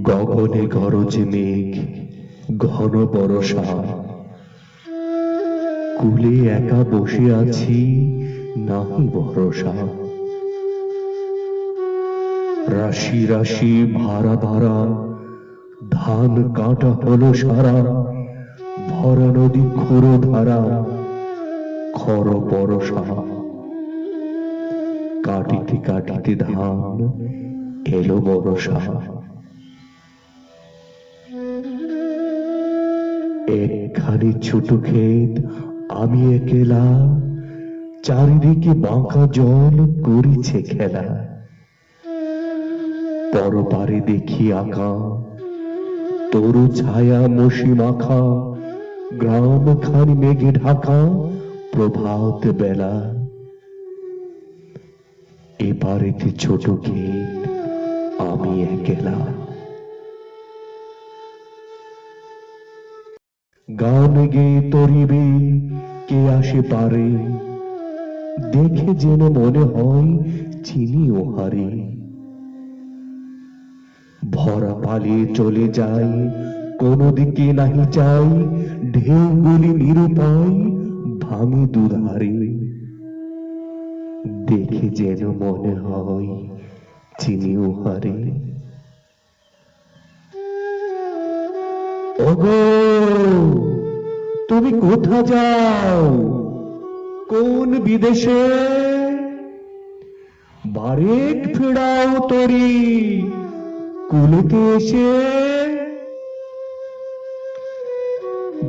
গগনে গরজে মেঘ, ঘন বরষা, কুলে একা বসে আছি, নাহি ভরসা। রাশি রাশি ভাড়া ভাড়া ধান কাটা হলো সারা, ভরা নদী খুঁড়ো ধারা, খর বরষা। কাটিতে কাটিতে ধান এলো বরষা। একখানি ছোট ক্ষেত, আমি একেলা, চারিদিকে বাঁকা জল করিছে খেলা। পরপারে দেখি আঁকা তরু ছায়া মশি মাখা, গ্রাম খানি মেঘে ঢাকা, প্রভাত বেলা। এপারেতে ছোট ক্ষেত, আমি একেলা। গান গেয়ে তরিবে কে আসে পারে, দেখে যেন মনে হয় চিনি ওহারে। ভরা পালিয়ে চলে যায়, কোন দিকে নাহি চাই, ঢেউগুলি নিরুপায় ভাঙে দুধারে। দেখে যেন মনে হয় চিনি ওহারে। ওগো, তুমি কোথা যাও? কোন বিদেশে? বারেক ফেরাও তরি কুলেতে এসে।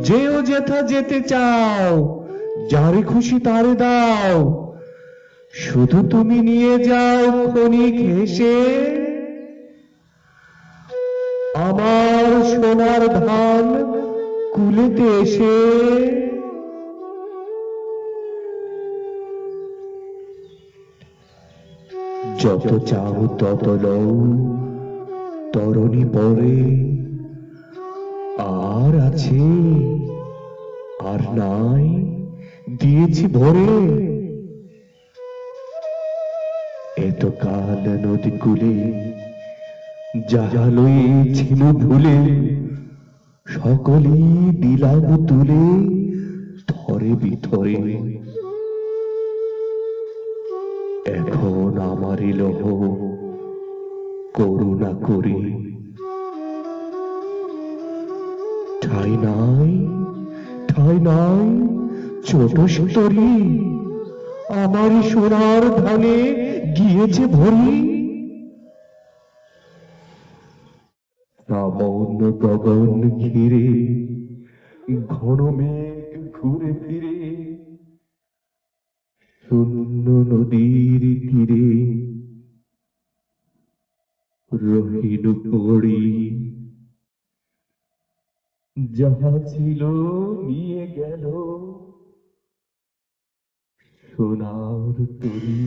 যেও যেথা যেতে চাও, যারে খুশি তারে দাও, শুধু তুমি নিয়ে যাও ক্ষণিক হেসে। আমার সোনার ধান কুলেতে এসে। যত চাও তত লও, তরণী পরে। আর আছে, আর নাই, দিয়েছি ভরে। এতকাল নদী কূলে যাহা লইছিল ভুলে, সকলেই দিলাম তুলে থরে বিথরে। এখন আমার লহ করুণা করে। ঠাই নাই, ঠাই নাই, ছোট সুতরি আমার সোনার ধানে গিয়েছে ভরি। শ্রাবণ গগন ঘিরে ঘন মেঘ ঘুরে ফিরে, শূন্য নদীর তীরে রহিল পড়ি। যাহা ছিল নিয়ে গেল সোনার তরী।